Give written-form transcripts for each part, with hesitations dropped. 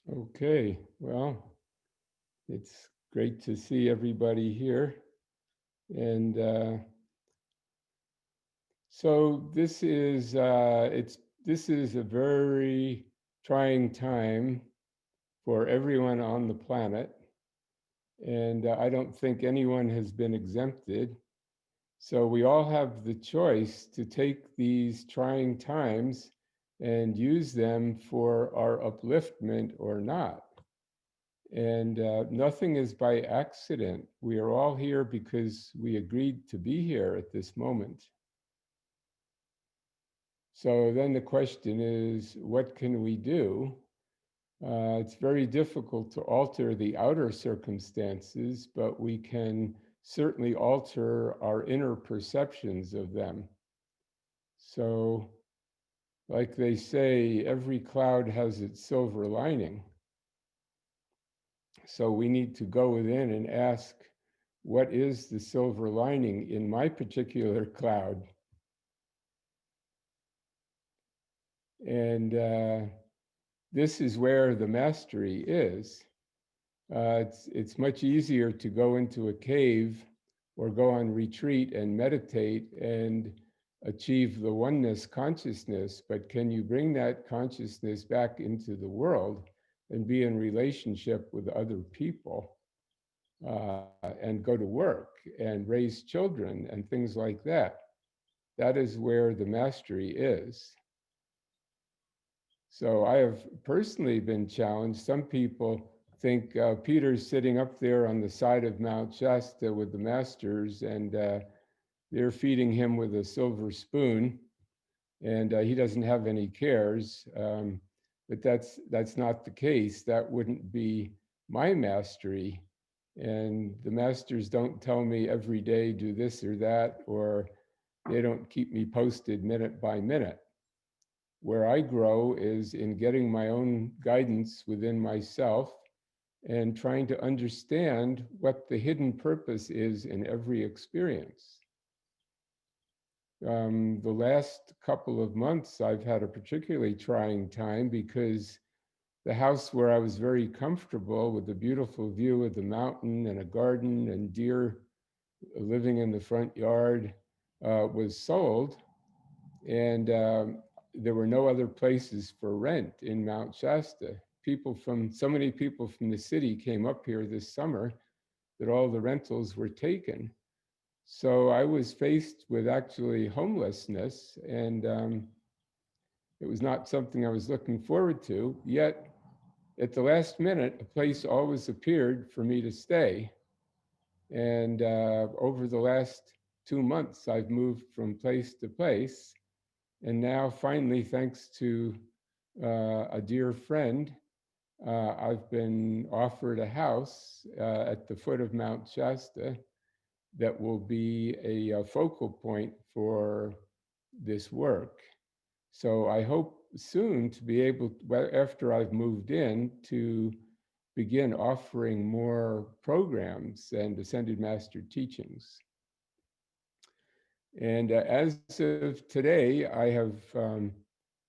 Okay, well, it's great to see everybody here. And so this is a very trying time for everyone on the planet. And I don't think anyone has been exempted. So we all have the choice to take these trying times and use them for our upliftment or not. And nothing is by accident. We are all here because we agreed to be here at this moment. So then the question is, what can we do? It's very difficult to alter the outer circumstances, but we can certainly alter our inner perceptions of them. So, like they say, every cloud has its silver lining. So we need to go within and ask, what is the silver lining in my particular cloud? And this is where the mastery is. It's much easier to go into a cave or go on retreat and meditate and achieve the oneness consciousness, but can you bring that consciousness back into the world and be in relationship with other people and go to work and raise children and things like that? That is where the mastery is. So I have personally been challenged. Some people think Peter's sitting up there on the side of Mount Shasta with the masters, and they're feeding him with a silver spoon, and he doesn't have any cares. But that's not the case. That wouldn't be my mastery. And the masters don't tell me every day do this or that, or they don't keep me posted minute by minute. Where I grow is in getting my own guidance within myself and trying to understand what the hidden purpose is in every experience. The last couple of months, I've had a particularly trying time because the house where I was very comfortable with a beautiful view of the mountain and a garden and deer living in the front yard was sold. And there were no other places for rent in Mount Shasta. So many people from the city came up here this summer that all the rentals were taken. So I was faced with actually homelessness, and it was not something I was looking forward to. Yet, at the last minute, a place always appeared for me to stay. And over the last 2 months, I've moved from place to place. And now, finally, thanks to a dear friend, I've been offered a house at the foot of Mount Shasta that will be a focal point for this work. So I hope soon to be able, after I've moved in, to begin offering more programs and Ascended Master teachings. And as of today, I have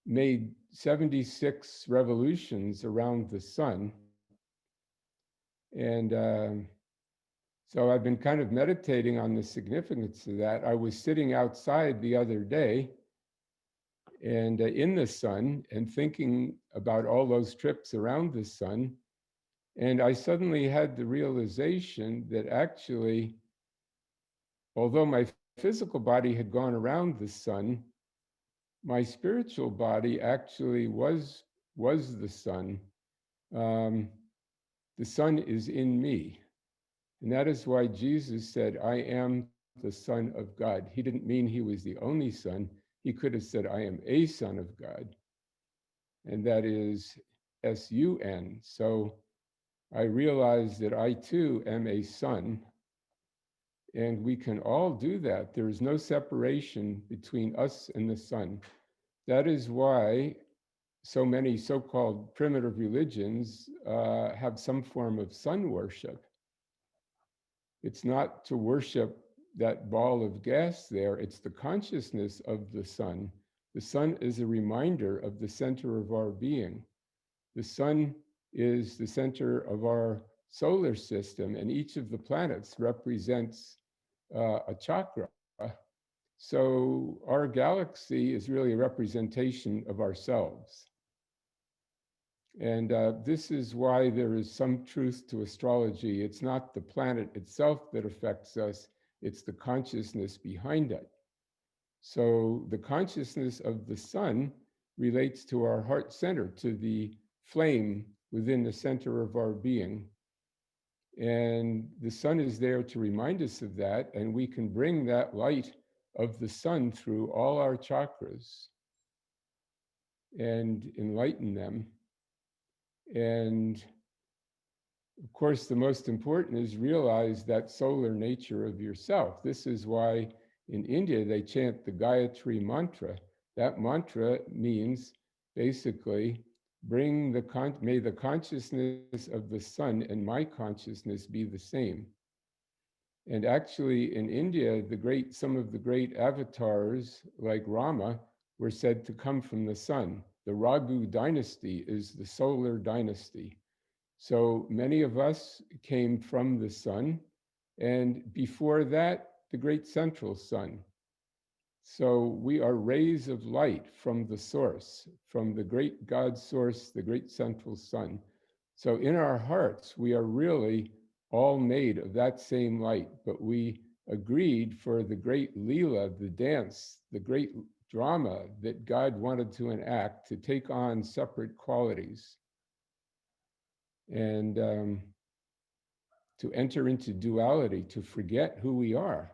made 76 revolutions around the sun. And so I've been kind of meditating on the significance of that. I was sitting outside the other day and in the sun and thinking about all those trips around the sun. And I suddenly had the realization that actually, although my physical body had gone around the sun, my spiritual body actually was the sun. Um, the sun is in me. And that is why Jesus said, I am the Son of God. He didn't mean he was the only Son. He could have said, I am a Son of God. And that is S-U-N. So I realize that I too am a son. And we can all do that. There is no separation between us and the sun. That is why so many so-called primitive religions have some form of sun worship. It's not to worship that ball of gas there, it's the consciousness of the sun. The sun is a reminder of the center of our being. The sun is the center of our solar system, and each of the planets represents a chakra. So our galaxy is really a representation of ourselves. And this is why there is some truth to astrology. It's not the planet itself that affects us, it's the consciousness behind it. So the consciousness of the sun relates to our heart center, to the flame within the center of our being. And the sun is there to remind us of that, and we can bring that light of the sun through all our chakras and enlighten them. And of course, the most important is realize that solar nature of yourself. This is why in India they chant the Gayatri Mantra. That mantra means basically may the consciousness of the sun and my consciousness be the same. And actually in India, some of the great avatars like Rama were said to come from the sun. The Raghu dynasty is the solar dynasty. So many of us came from the sun, and before that, the great central sun. So we are rays of light from the source, from the great God source, the great central sun. So in our hearts, we are really all made of that same light, but we agreed for the great Leela, the dance, the great drama that God wanted to enact to take on separate qualities. And to enter into duality, to forget who we are,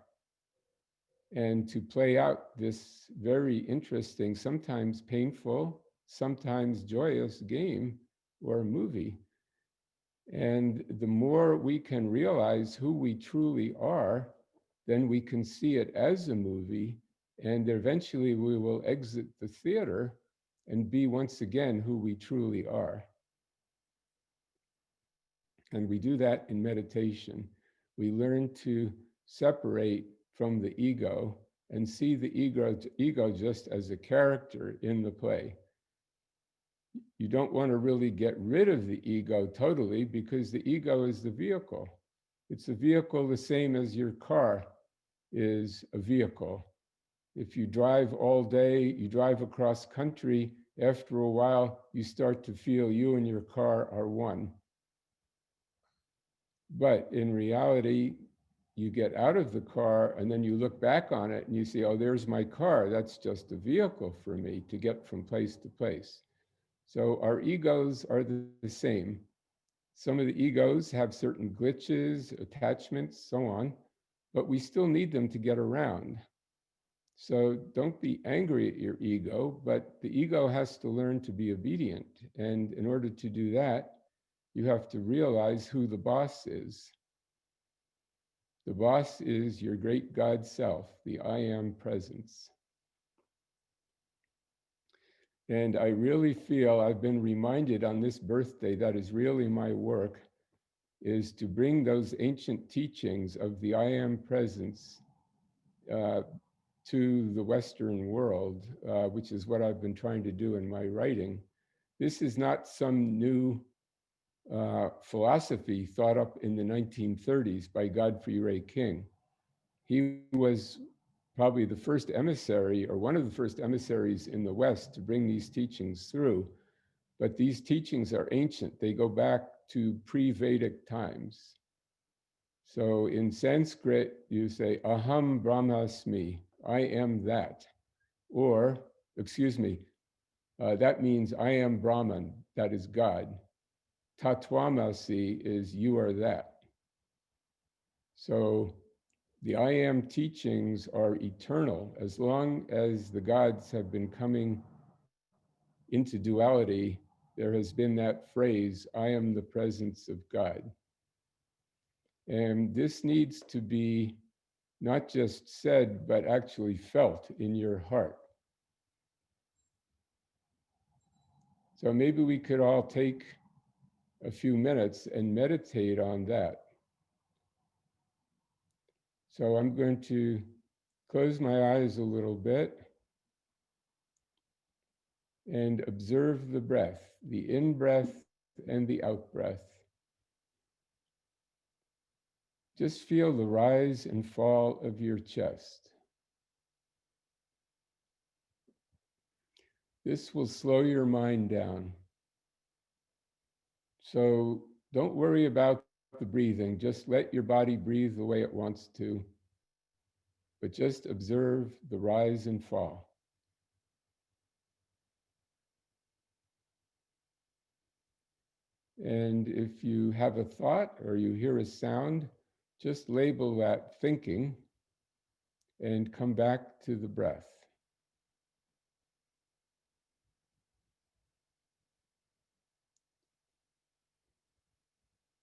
and to play out this very interesting, sometimes painful, sometimes joyous game or movie. And the more we can realize who we truly are, then we can see it as a movie, and eventually we will exit the theater and be once again who we truly are. And we do that in meditation. We learn to separate from the ego and see the ego just as a character in the play. You don't want to really get rid of the ego totally, because the ego is the vehicle. It's a vehicle the same as your car is a vehicle. If you drive all day, you drive across country, after a while, you start to feel you and your car are one. But in reality, you get out of the car and then you look back on it and you see, oh, there's my car. That's just a vehicle for me to get from place to place. So our egos are the same. Some of the egos have certain glitches, attachments, so on, but we still need them to get around. So don't be angry at your ego, but the ego has to learn to be obedient. And in order to do that, you have to realize who the boss is. The boss is your great God self, the I am presence. And I really feel I've been reminded on this birthday that is really my work, is to bring those ancient teachings of the I am presence to the Western world, which is what I've been trying to do in my writing. This is not some new philosophy thought up in the 1930s by Godfrey Ray King. He was probably the first emissary, or one of the first emissaries in the West to bring these teachings through. But these teachings are ancient. They go back to pre-Vedic times. So in Sanskrit, you say, Aham Brahmasmi, I am that. Or, excuse me, that means I am Brahman, that is God. Tatwamasi is you are that. So the I am teachings are eternal. As long as the gods have been coming into duality, there has been that phrase, I am the presence of God. And this needs to be not just said, but actually felt in your heart. So maybe we could all take a few minutes and meditate on that. So I'm going to close my eyes a little bit and observe the breath. The in-breath and the out-breath. Just feel the rise and fall of your chest. This will slow your mind down. So don't worry about the breathing. Just let your body breathe the way it wants to, but just observe the rise and fall. And if you have a thought or you hear a sound, just label that thinking and come back to the breath.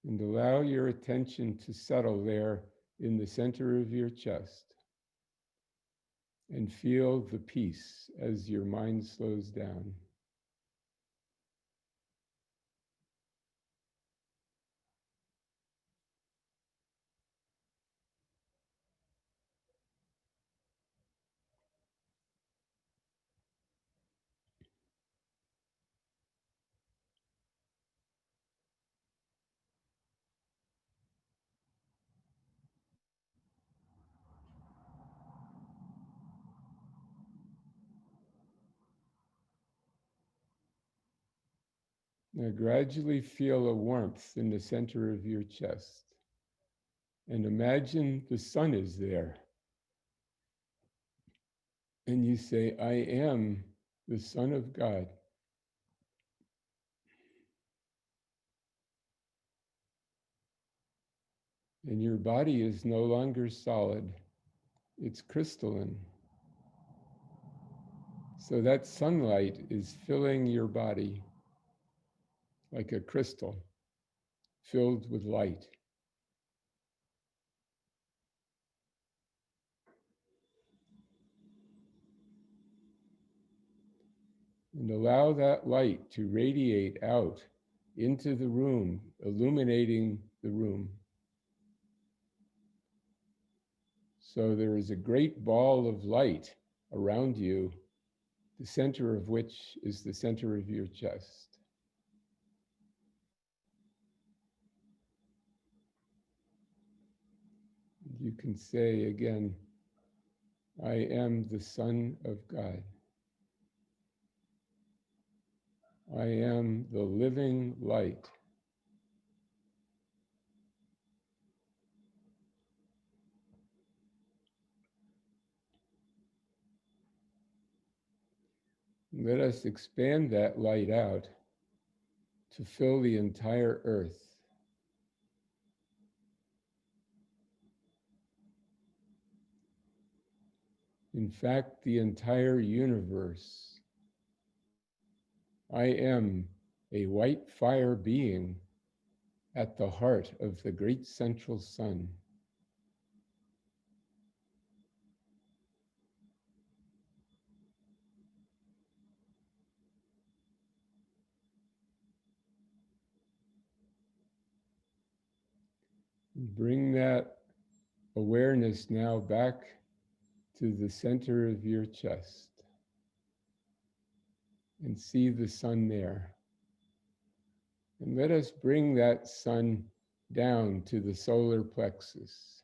And allow your attention to settle there in the center of your chest. And feel the peace as your mind slows down. Now gradually feel a warmth in the center of your chest. And imagine the sun is there. And you say, I am the Son of God. And your body is no longer solid, it's crystalline. So that sunlight is filling your body like a crystal filled with light. And allow that light to radiate out into the room, illuminating the room. So there is a great ball of light around you, the center of which is the center of your chest. You can say again, I am the Son of God. I am the living light. Let us expand that light out to fill the entire earth. In fact, the entire universe. I am a white fire being at the heart of the great central sun. Bring that awareness now back to the center of your chest and see the sun there. And let us bring that sun down to the solar plexus.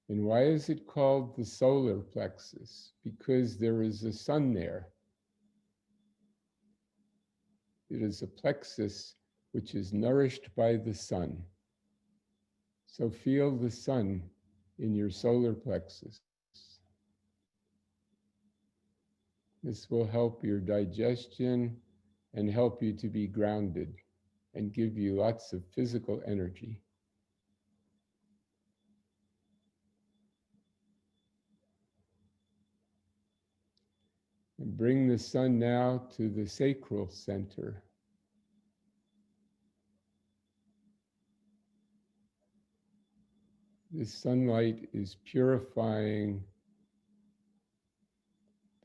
And why is it called the solar plexus? Because there is a sun there. It is a plexus which is nourished by the sun. So feel the sun in your solar plexus. This will help your digestion and help you to be grounded and give you lots of physical energy. And bring the sun now to the sacral center. This sunlight is purifying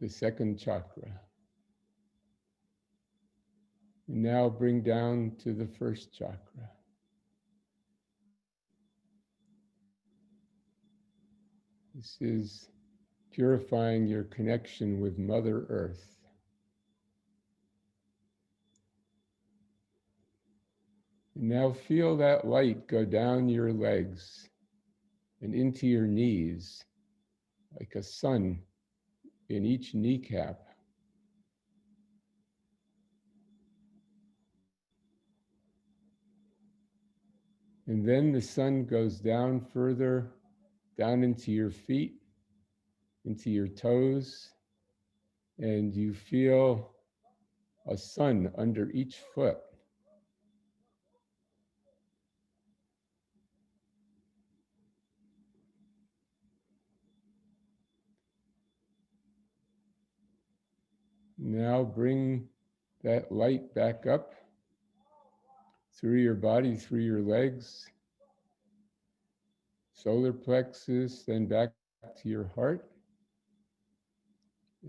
the second chakra. And now bring down to the first chakra. This is purifying your connection with Mother Earth. And now feel that light go down your legs and into your knees like a sun in each kneecap. And then the sun goes down further, down into your feet, into your toes, and you feel a sun under each foot. Now bring that light back up through your body, through your legs, solar plexus, then back to your heart.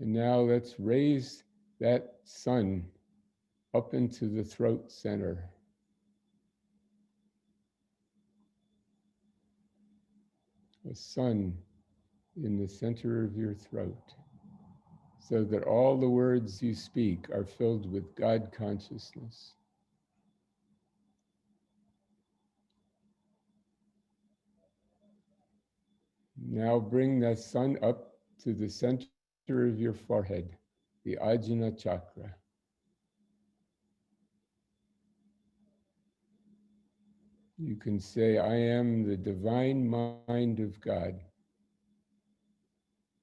And now let's raise that sun up into the throat center. A sun in the center of your throat, so that all the words you speak are filled with God consciousness. Now bring that sun up to the center of your forehead, the Ajna chakra. You can say, I am the divine mind of God,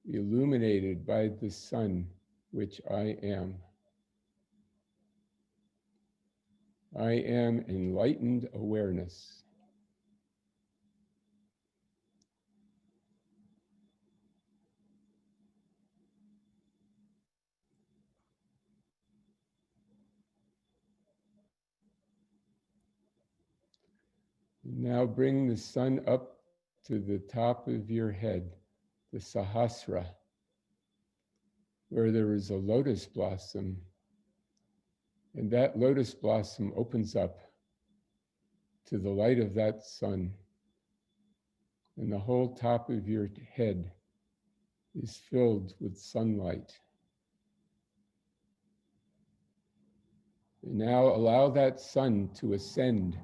illuminated by the sun, which I am. I am enlightened awareness. Now bring the sun up to the top of your head, the Sahasra, where there is a lotus blossom, and that lotus blossom opens up to the light of that sun, and the whole top of your head is filled with sunlight. And now allow that sun to ascend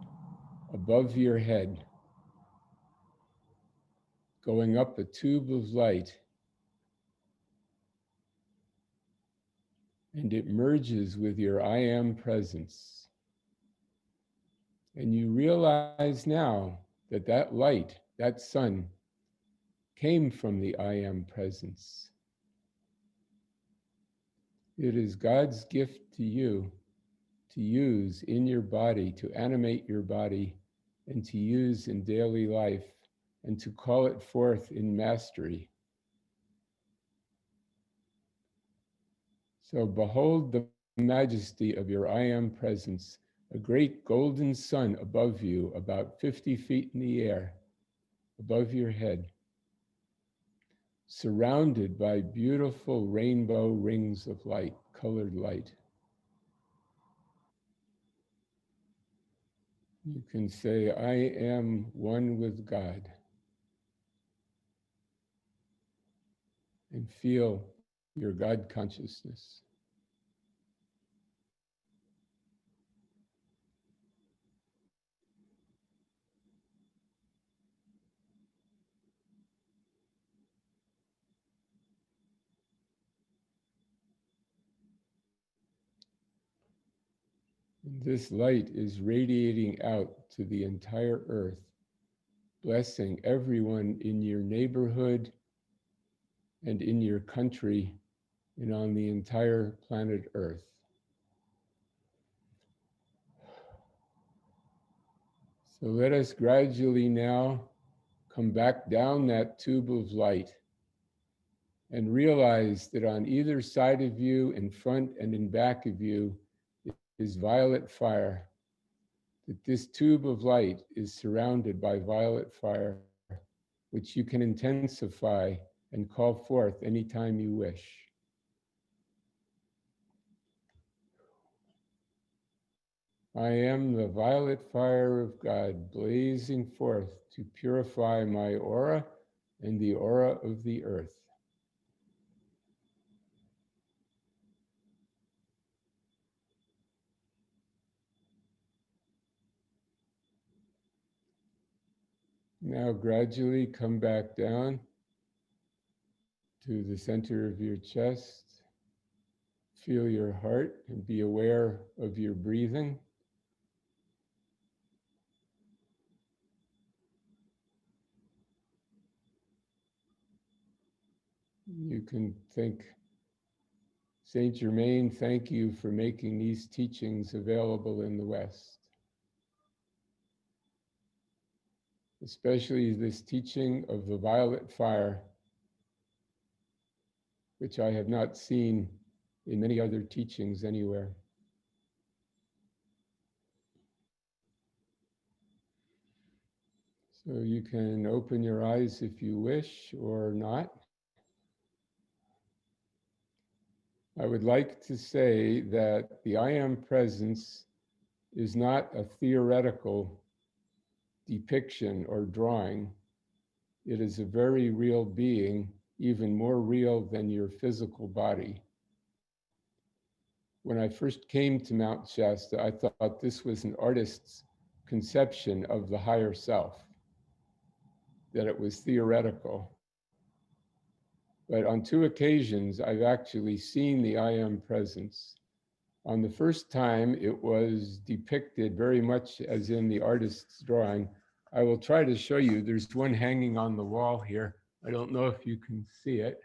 above your head, going up a tube of light, and it merges with your I am presence. And you realize now that that light, that sun, came from the I am presence. It is God's gift to you to use in your body, to animate your body, and to use in daily life, and to call it forth in mastery. So behold the majesty of your I am presence, a great golden sun above you, about 50 feet in the air, above your head, surrounded by beautiful rainbow rings of light, colored light. You can say, I am one with God, and feel your God consciousness. And this light is radiating out to the entire earth, blessing everyone in your neighborhood and in your country and on the entire planet Earth. So let us gradually now come back down that tube of light and realize that on either side of you, in front and in back of you, is violet fire. That this tube of light is surrounded by violet fire, which you can intensify and call forth anytime you wish. I am the violet fire of God, blazing forth to purify my aura and the aura of the earth. Now gradually come back down to the center of your chest. Feel your heart and be aware of your breathing. You can think, Saint Germain, thank you for making these teachings available in the West. Especially this teaching of the violet fire, which I have not seen in many other teachings anywhere. So you can open your eyes if you wish or not. I would like to say that the I Am Presence is not a theoretical depiction or drawing. It is a very real being, even more real than your physical body. When I first came to Mount Shasta, I thought this was an artist's conception of the higher self, that it was theoretical. But on 2 occasions, I've actually seen the I Am Presence. On the first time, it was depicted very much as in the artist's drawing. I will try to show you. There's one hanging on the wall here. I don't know if you can see it,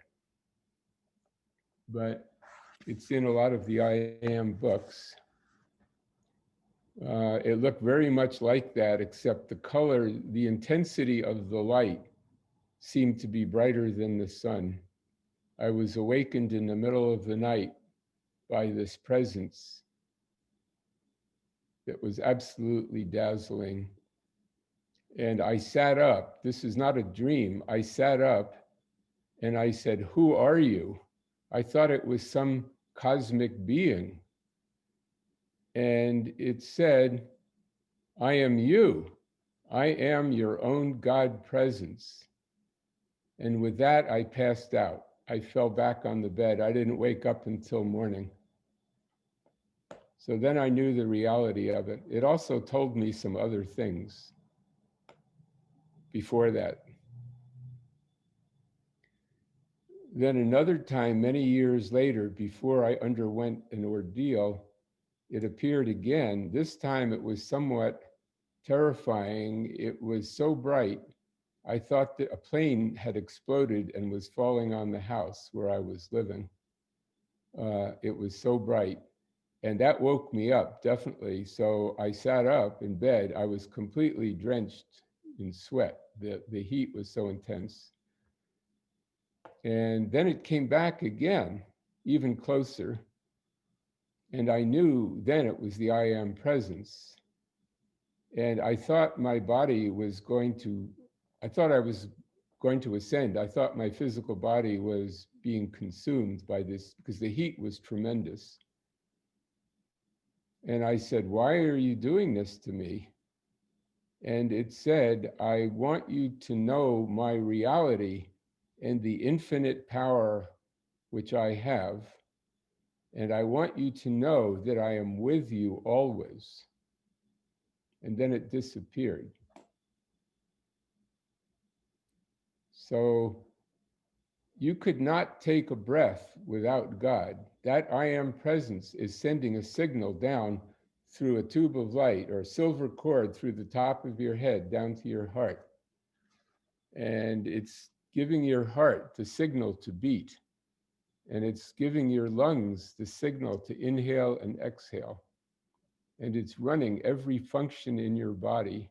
but it's in a lot of the I Am books. It looked very much like that, except the color, the intensity of the light seemed to be brighter than the sun. I was awakened in the middle of the night by this presence that was absolutely dazzling. And I sat up. This is not a dream. I sat up and I said, "Who are you?" I thought it was some cosmic being. And it said, "I am you. I am your own God presence." And with that, I passed out. I fell back on the bed. I didn't wake up until morning. So then I knew the reality of it. It also told me some other things before that. Then another time, many years later, before I underwent an ordeal, it appeared again. This time it was somewhat terrifying. It was so bright. I thought that a plane had exploded and was falling on the house where I was living. It was so bright. And that woke me up, definitely. So I sat up in bed. I was completely drenched in sweat. The heat was so intense. And then it came back again, even closer. And I knew then it was the I Am Presence. And I thought my body was going to, I thought I was going to ascend. I thought my physical body was being consumed by this because the heat was tremendous. And I said, "Why are you doing this to me?" And it said, "I want you to know my reality and the infinite power which I have. And I want you to know that I am with you always." And then it disappeared. So you could not take a breath without God. That I Am Presence is sending a signal down through a tube of light or a silver cord through the top of your head down to your heart. And it's giving your heart the signal to beat. And it's giving your lungs the signal to inhale and exhale. And it's running every function in your body.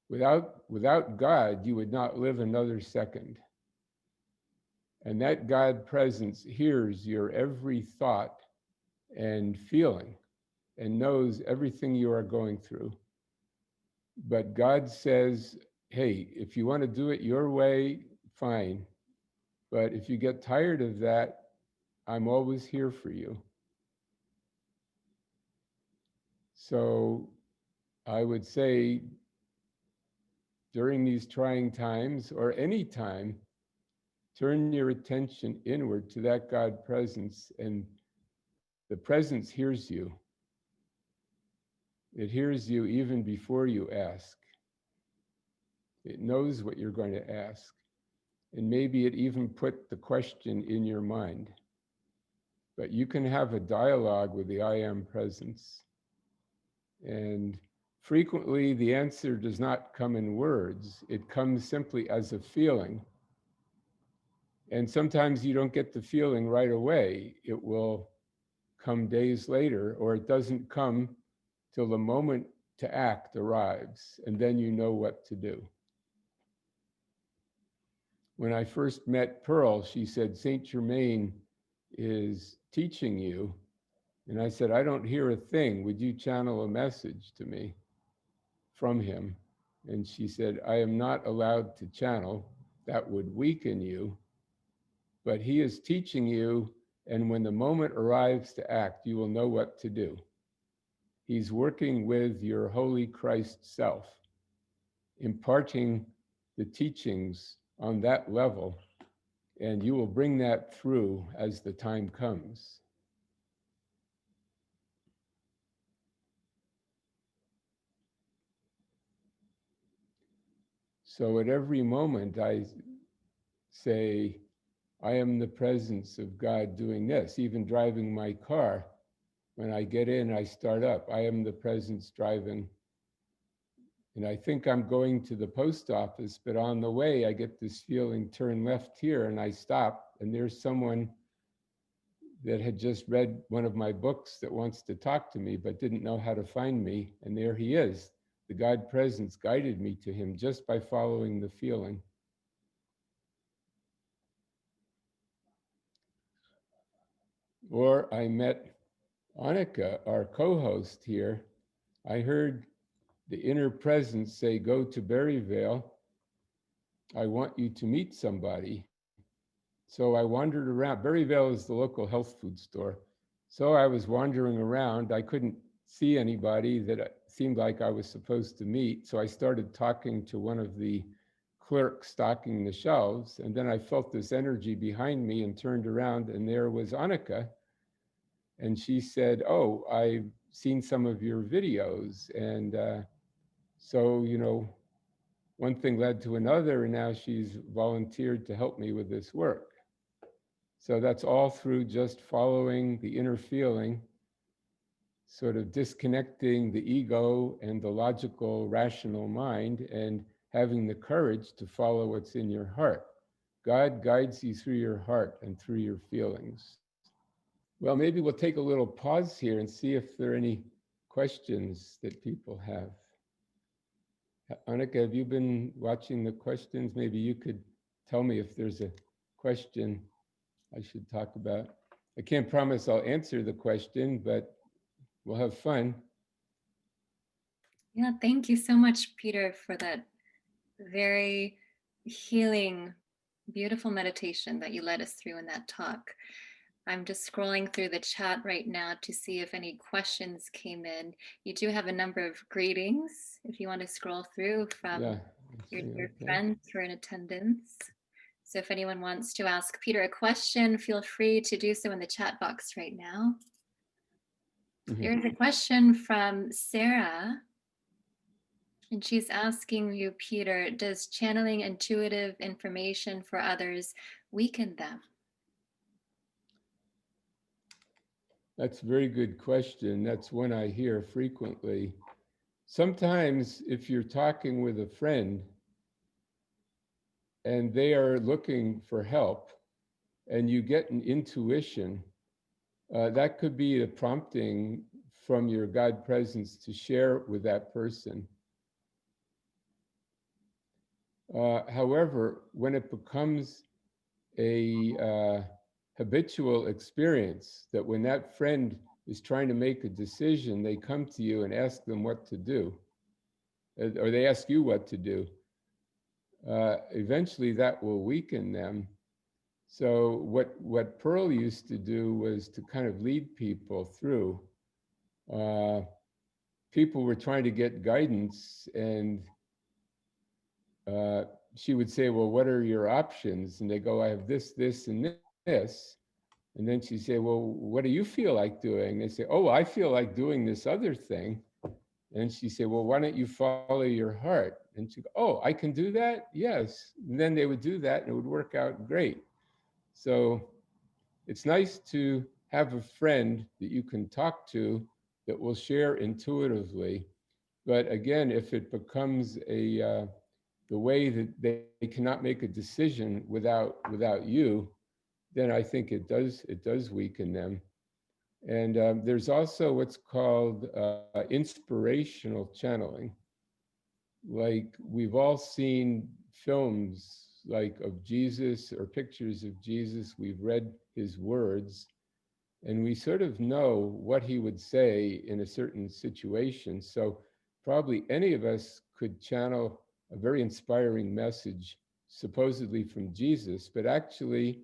Without God, you would not live another second. And that God presence hears your every thought and feeling and knows everything you are going through. But God says, "Hey, if you want to do it your way, fine. But if you get tired of that, I'm always here for you." So I would say during these trying times or any time, turn your attention inward to that God presence, and the presence hears you. It hears you even before you ask. It knows what you're going to ask. And maybe it even put the question in your mind. But you can have a dialogue with the I Am presence. And frequently, the answer does not come in words, it comes simply as a feeling. And sometimes you don't get the feeling right away. It will come days later, or it doesn't come till the moment to act arrives, and then you know what to do. When I first met Pearl, she said, Saint Germain is teaching you. And I said, I don't hear a thing. Would you channel a message to me from him? And she said, I am not allowed to channel. That would weaken you. But he is teaching you, and when the moment arrives to act, you will know what to do. He's working with your Holy Christ self, imparting the teachings on that level, and you will bring that through as the time comes. So at every moment I say, I am the presence of God doing this. Even driving my car, when I get in, I start up. I am the presence driving. And I think I'm going to the post office, but on the way, I get this feeling, turn left here, and I stop, and there's someone that had just read one of my books that wants to talk to me, but didn't know how to find me. And there he is. The God presence guided me to him just by following the feeling. Or I met Annika, our co-host here. I heard the inner presence say, go to Berryvale. I want you to meet somebody. So I wandered around. Berryvale is the local health food store. So I was wandering around. I couldn't see anybody that seemed like I was supposed to meet. So I started talking to one of the clerks stocking the shelves. And then I felt this energy behind me and turned around, and there was Annika. And she said, oh, I've seen some of your videos. And so, you know, one thing led to another, and now she's volunteered to help me with this work. So that's all through just following the inner feeling, sort of disconnecting the ego and the logical, rational mind, and having the courage to follow what's in your heart. God guides you through your heart and through your feelings. Well, maybe we'll take a little pause here and see if there are any questions that people have. Annika, have you been watching the questions? Maybe you could tell me if there's a question I should talk about. I can't promise I'll answer the question, but we'll have fun. Yeah, thank you so much, Peter, for that very healing, beautiful meditation that you led us through in that talk. I'm just scrolling through the chat right now to see if any questions came in. You do have a number of greetings if you want to scroll through from your dear friends who are in attendance. So if anyone wants to ask Peter a question, feel free to do so in the chat box right now. There's a question from Sarah, and she's asking you, Peter, does channeling intuitive information for others weaken them? That's a very good question. That's one I hear frequently. Sometimes if you're talking with a friend and they are looking for help and you get an intuition, that could be a prompting from your God presence to share with that person. However, when it becomes a habitual experience, that when that friend is trying to make a decision, they come to you and ask them what to do, or they ask you what to do, eventually that will weaken them. So what Pearl used to do was to kind of lead people through. People were trying to get guidance, and she would say, well, what are your options? And they go, I have this, this, and this. And then she'd say, well, what do you feel like doing? They say, oh, I feel like doing this other thing. And she said, well, why don't you follow your heart? And she'd go, oh, I can do that? Yes. And then they would do that and it would work out great. So it's nice to have a friend that you can talk to that will share intuitively. But again, if it becomes the way that they cannot make a decision without you, then I think it does weaken them. And there's also what's called inspirational channeling. Like we've all seen films like of Jesus or pictures of Jesus. We've read his words, and we sort of know what he would say in a certain situation. So probably any of us could channel a very inspiring message, supposedly from Jesus, but actually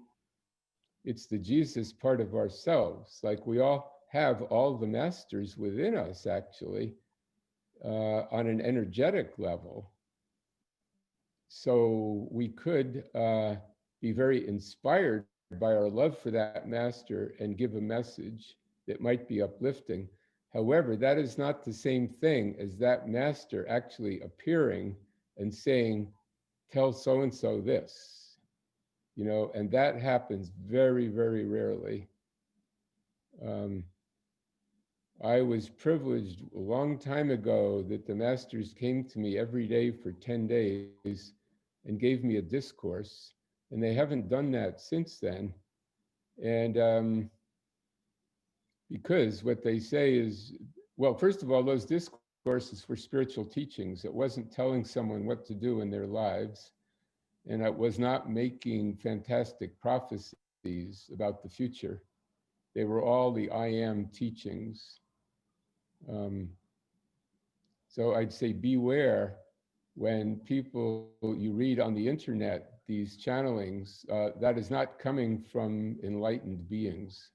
it's the Jesus part of ourselves. Like we all have all the masters within us, actually, on an energetic level. So we could be very inspired by our love for that master and give a message that might be uplifting. However, that is not the same thing as that master actually appearing and saying, tell so and so this, and that happens very, very rarely. Um, I was privileged a long time ago that the masters came to me every day for 10 days and gave me a discourse, and they haven't done that since then. And because what they say is, well, first of all, those discourses were spiritual teachings. It wasn't telling someone what to do in their lives, and it was not making fantastic prophecies about the future. They were all the I am teachings. Um, So I'd say beware when people you read on the internet these channelings, that is not coming from enlightened beings.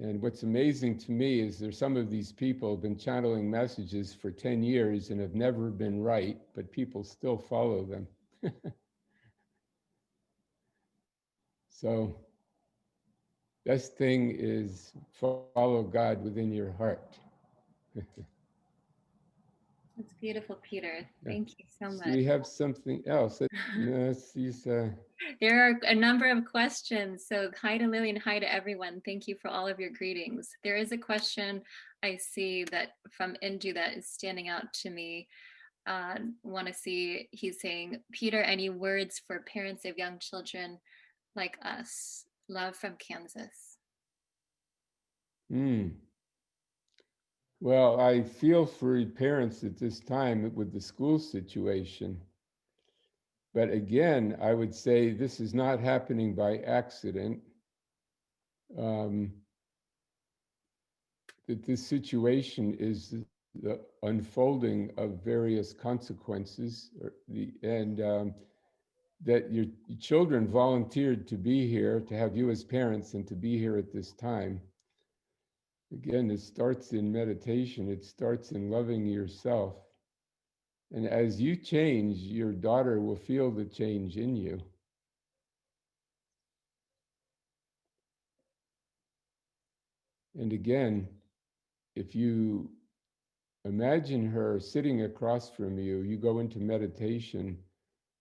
And what's amazing to me is there's some of these people have been channeling messages for 10 years and have never been right, but people still follow them. So best thing is follow God within your heart. That's beautiful, Peter. Yeah. Thank you so So much. we have something else. No, it's these, There are a number of questions. So hi to Lily and hi to everyone. Thank you for all of your greetings. There is a question I see that from Indu that is standing out to me. Want to see, he's saying, Peter, any words for parents of young children like us? Love from Kansas. Well, I feel for parents at this time with the school situation. But again, I would say this is not happening by accident. Um, that this situation is the unfolding of various consequences, and that your children volunteered to be here, to have you as parents, and to be here at this time. Again, it starts in meditation. It starts in loving yourself. And as you change, your daughter will feel the change in you. And again, if you imagine her sitting across from you, you go into meditation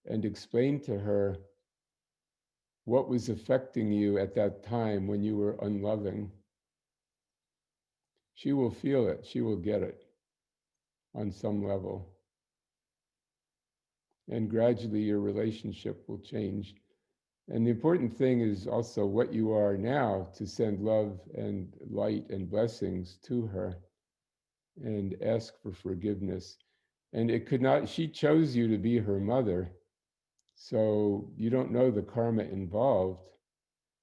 and explain to her what was affecting you at that time when you were unloving. She will feel it, she will get it on some level. And gradually your relationship will change. And the important thing is also what you are now, to send love and light and blessings to her and ask for forgiveness. And it could not, she chose you to be her mother. So you don't know the karma involved.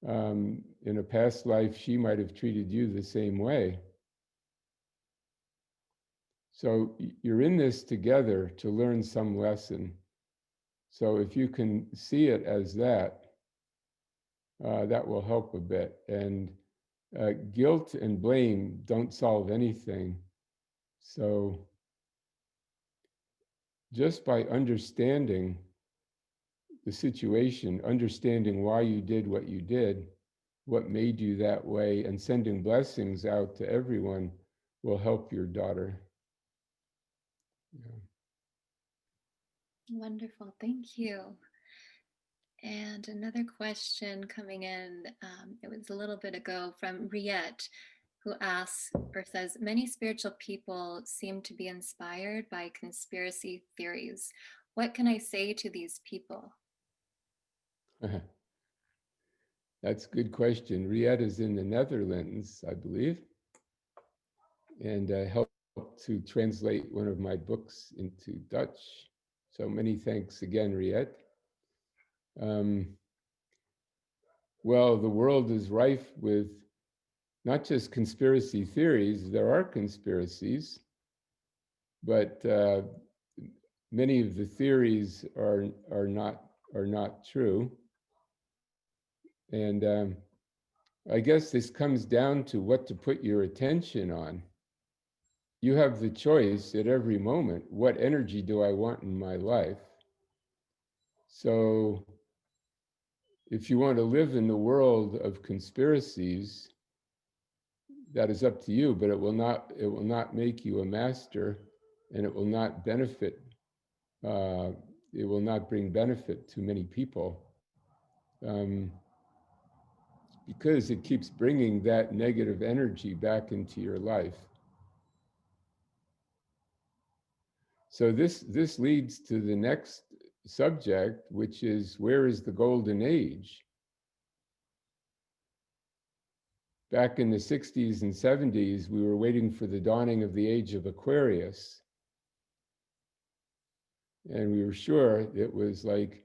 In a past life, she might have treated you the same way. So you're in this together to learn some lesson. So if you can see it as that, that will help a bit. And guilt and blame don't solve anything. So just by understanding the situation, understanding why you did what you did, what made you that way, and sending blessings out to everyone will help your daughter. Yeah. Wonderful. Thank you. And another question coming in, it was a little bit ago from Riette, who asks or says, many spiritual people seem to be inspired by conspiracy theories. What can I say to these people? That's a good question. Riet is in the Netherlands, I believe, and helped to translate one of my books into Dutch. So many thanks again, Riet. Well, the world is rife with not just conspiracy theories, there are conspiracies, but many of the theories are not true. And I guess this comes down to what to put your attention on. You have the choice at every moment, what energy do I want in my life? So if you want to live in the world of conspiracies, that is up to you, but it will not make you a master, and it will not benefit, it will not bring benefit to many people, um, because it keeps bringing that negative energy back into your life. So this leads to the next subject, which is, where is the golden age? Back in the 60s and 70s, we were waiting for the dawning of the age of Aquarius. And we were sure it was like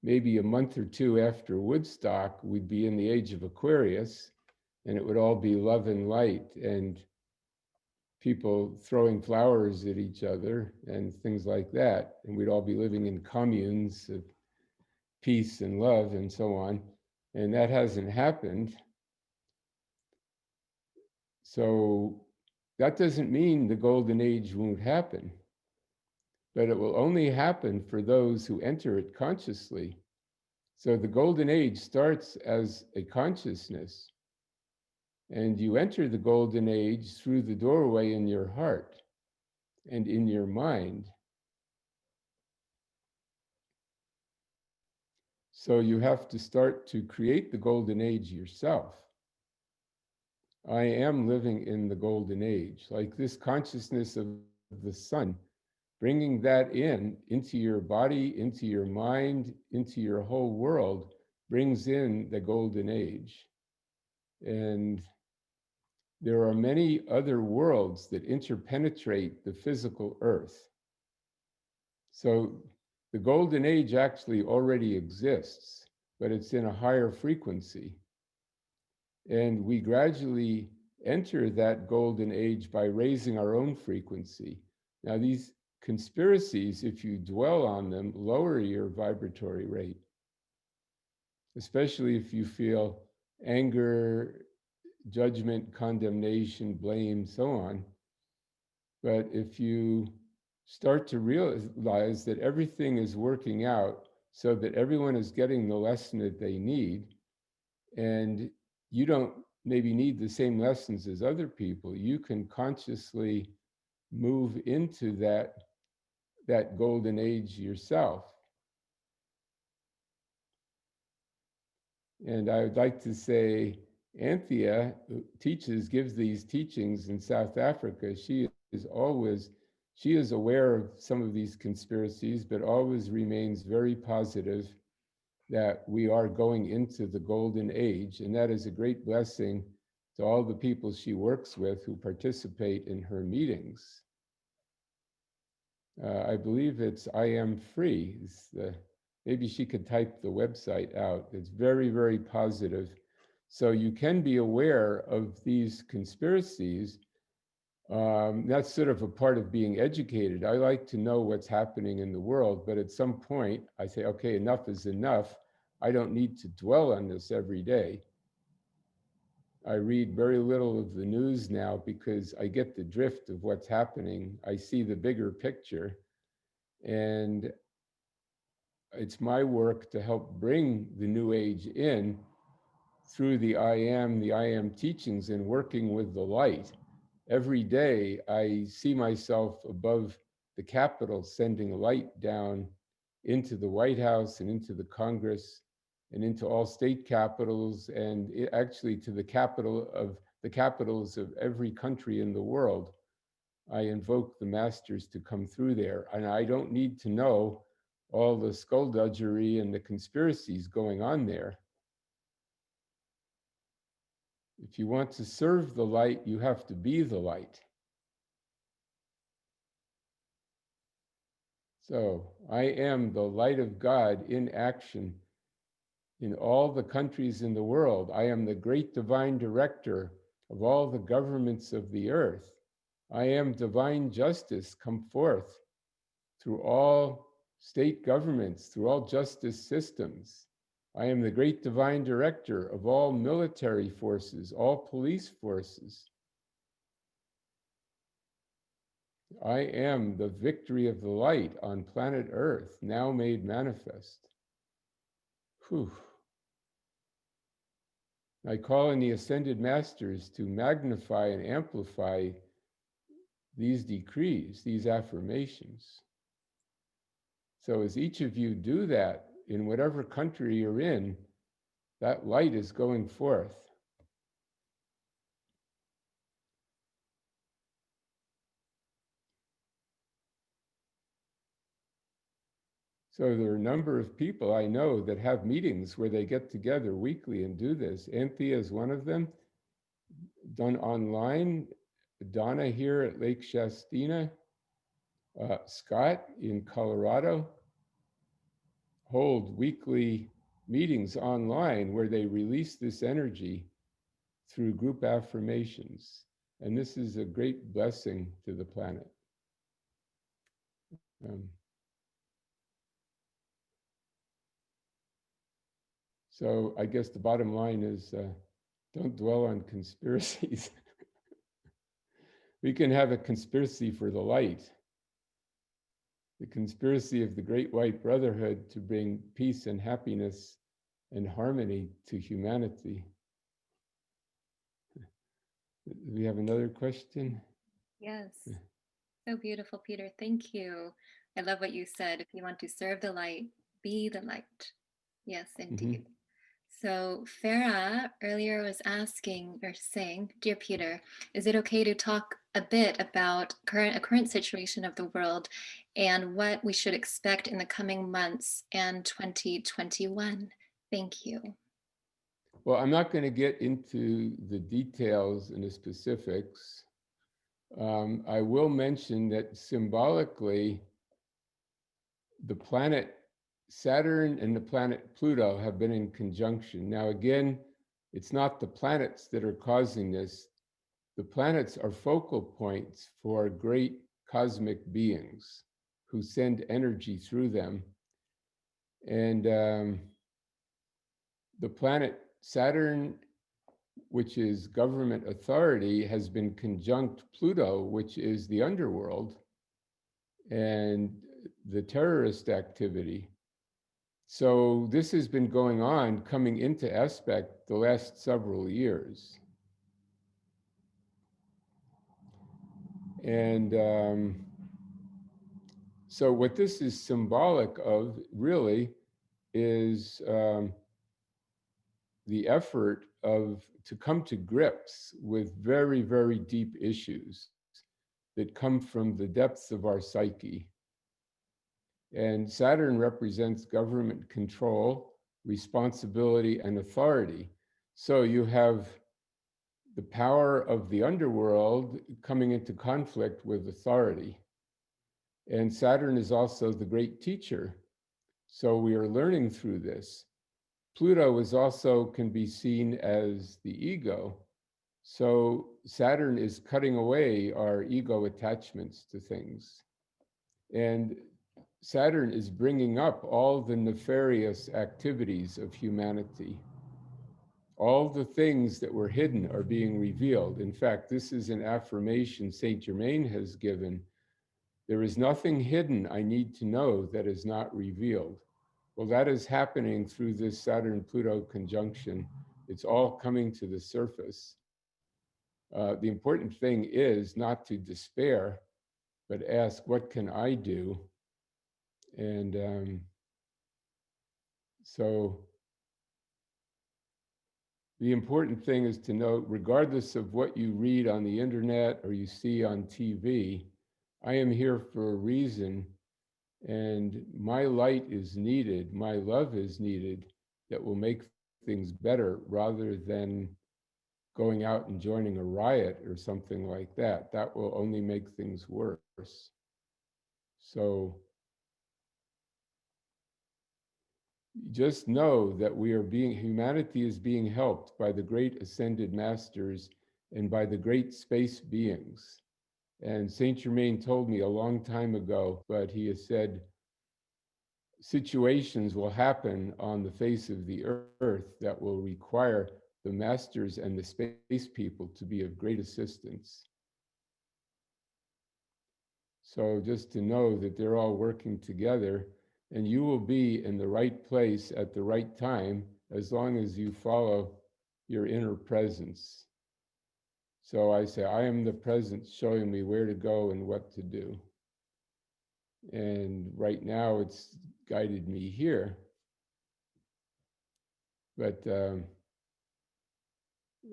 maybe a month or two after Woodstock, we'd be in the age of Aquarius, and it would all be love and light and people throwing flowers at each other and things like that. And we'd all be living in communes of peace and love and so on. And that hasn't happened. So that doesn't mean the golden age won't happen, but it will only happen for those who enter it consciously. So the golden age starts as a consciousness, and you enter the golden age through the doorway in your heart and in your mind. So you have to start to create the golden age yourself. I am living in the golden age, like this consciousness of the sun, bringing that into your body, into your mind, into your whole world, brings in the golden age. And there are many other worlds that interpenetrate the physical earth. So the golden age actually already exists, but it's in a higher frequency. And we gradually enter that golden age by raising our own frequency. Now, these conspiracies, if you dwell on them, lower your vibratory rate, especially if you feel anger, judgment, condemnation, blame, so on. But if you start to realize that everything is working out so that everyone is getting the lesson that they need, and you don't maybe need the same lessons as other people, you can consciously move into that golden age yourself. And I would like to say, Anthea, who gives these teachings in South Africa. She is aware of some of these conspiracies, but always remains very positive that we are going into the golden age. And that is a great blessing to all the people she works with who participate in her meetings. I believe it's I Am Free. Maybe she could type the website out. It's very, very positive. So you can be aware of these conspiracies. That's sort of a part of being educated. I like to know what's happening in the world, but at some point I say, okay, enough is enough. I don't need to dwell on this every day. I read very little of the news now because I get the drift of what's happening. I see the bigger picture. And it's my work to help bring the new age in through the I am teachings and working with the light. Every day I see myself above the Capitol, sending light down into the White House and into the Congress and into all state capitals, and actually to the capitals of every country in the world. I invoke the masters to come through there. And I don't need to know all the skullduggery and the conspiracies going on there. If you want to serve the light, you have to be the light. So I am the light of God in action in all the countries in the world. I am the great divine director of all the governments of the earth. I am divine justice come forth through all state governments, through all justice systems. I am the great divine director of all military forces, all police forces. I am the victory of the light on planet Earth, now made manifest. Whew. I call in the ascended masters to magnify and amplify these decrees, these affirmations. So as each of you do that, in whatever country you're in, that light is going forth. So there are a number of people I know that have meetings where they get together weekly and do this. Anthea is one of them, done online. Donna here at Lake Shastina, Scott in Colorado, hold weekly meetings online where they release this energy through group affirmations. And this is a great blessing to the planet. So I guess the bottom line is don't dwell on conspiracies. We can have a conspiracy for the light, the conspiracy of the Great White Brotherhood to bring peace and happiness and harmony to humanity. We have another question? Yes. So beautiful, Peter. Thank you. I love what you said. If you want to serve the light, be the light. Yes, indeed. So Farah earlier was asking or saying, dear Peter, is it okay to talk a bit about a current situation of the world and what we should expect in the coming months and 2021? Thank you. Well, I'm not going to get into the details and the specifics. I will mention that symbolically, the planet Saturn and the planet Pluto have been in conjunction. Now, again, it's not the planets that are causing this. The planets are focal points for great cosmic beings who send energy through them. And the planet Saturn, which is government authority, has been conjunct Pluto, which is the underworld and the terrorist activity. So this has been going on, coming into aspect the last several years. And so what this is symbolic of really is the effort to come to grips with very, very deep issues that come from the depths of our psyche. And Saturn represents government control, responsibility, and authority. So you have the power of the underworld coming into conflict with authority. And Saturn is also the great teacher. So we are learning through this. Pluto is also can be seen as the ego. So Saturn is cutting away our ego attachments to things. And Saturn is bringing up all the nefarious activities of humanity. All the things that were hidden are being revealed. In fact, this is an affirmation Saint Germain has given. There is nothing hidden I need to know that is not revealed. Well, that is happening through this Saturn-Pluto conjunction. It's all coming to the surface. The important thing is not to despair, but ask, what can I do? And so the important thing is to know, regardless of what you read on the internet or you see on TV, I am here for a reason, and my light is needed, my love is needed, that will make things better rather than going out and joining a riot or something like that. That will only make things worse. So just know that humanity is being helped by the great ascended masters and by the great space beings. And Saint Germain told me a long time ago, but he has said, situations will happen on the face of the earth that will require the masters and the space people to be of great assistance. So just to know that they're all working together, and you will be in the right place at the right time as long as you follow your inner presence. So I say, I am the presence showing me where to go and what to do. And right now it's guided me here. But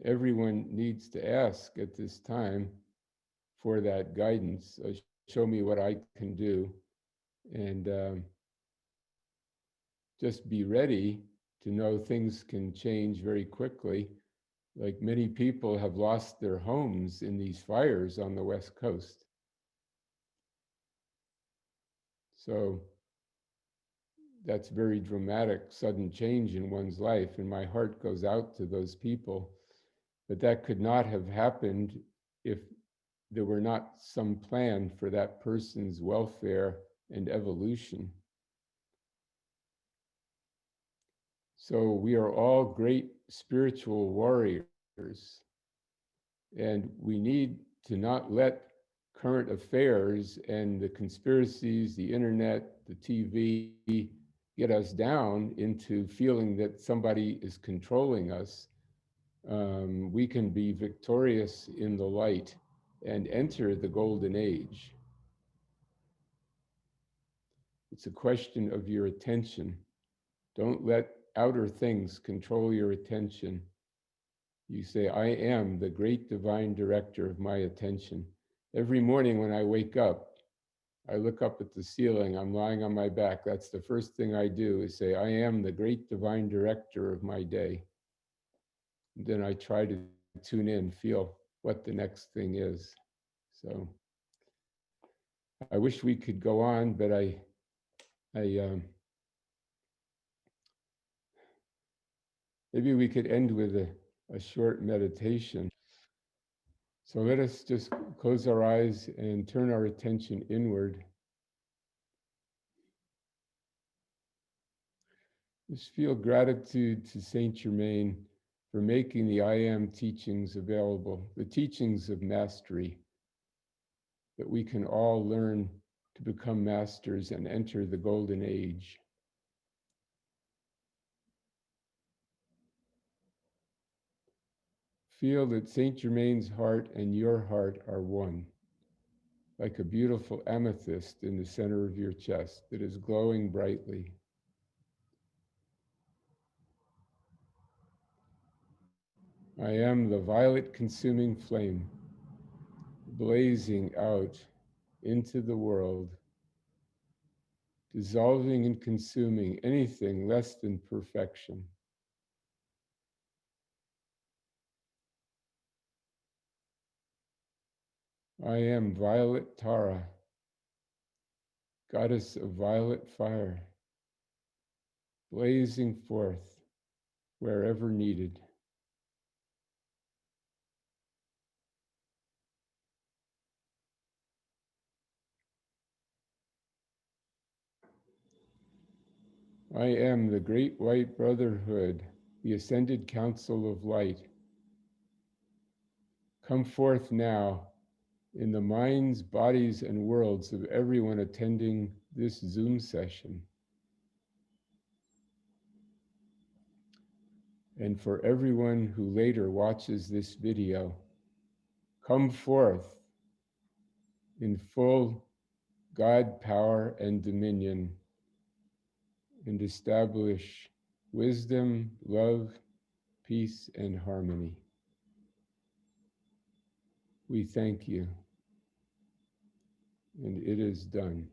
everyone needs to ask at this time for that guidance. Show me what I can do. And just be ready to know things can change very quickly. Like many people have lost their homes in these fires on the West Coast. So that's very dramatic, sudden change in one's life. And my heart goes out to those people. But that could not have happened if there were not some plan for that person's welfare and evolution. So we are all great spiritual warriors, and we need to not let current affairs and the conspiracies, the internet, the TV, get us down into feeling that somebody is controlling us. We can be victorious in the light and enter the golden age. It's a question of your attention. Don't let outer things control your attention. You say, I am the great divine director of my attention. Every morning when I wake up, I look up at the ceiling, I'm lying on my back. That's the first thing I do, is say, I am the great divine director of my day. And then I try to tune in, feel what the next thing is. So I wish we could go on, but maybe we could end with a short meditation. So let us just close our eyes and turn our attention inward. Just feel gratitude to Saint Germain for making the I Am teachings available, the teachings of mastery, that we can all learn to become masters and enter the golden age. Feel that Saint Germain's heart and your heart are one, like a beautiful amethyst in the center of your chest that is glowing brightly. I am the violet consuming flame, blazing out into the world, dissolving and consuming anything less than perfection. I am Violet Tara, goddess of violet fire, blazing forth wherever needed. I am the Great White Brotherhood, the Ascended Council of Light. Come forth now in the minds, bodies, and worlds of everyone attending this Zoom session. And for everyone who later watches this video, come forth in full God power and dominion, and establish wisdom, love, peace, and harmony. We thank you, and it is done.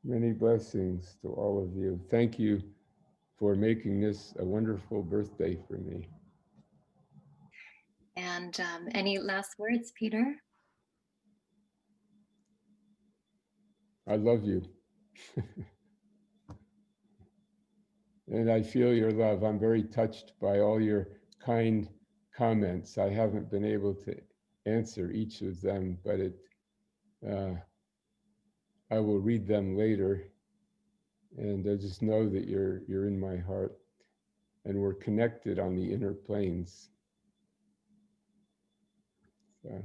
Many blessings to all of you. Thank you for making this a wonderful birthday for me. And any last words, Peter? I love you. And I feel your love. I'm very touched by all your kind comments. I haven't been able to answer each of them, but I will read them later. And I just know that you're in my heart, and we're connected on the inner planes. So.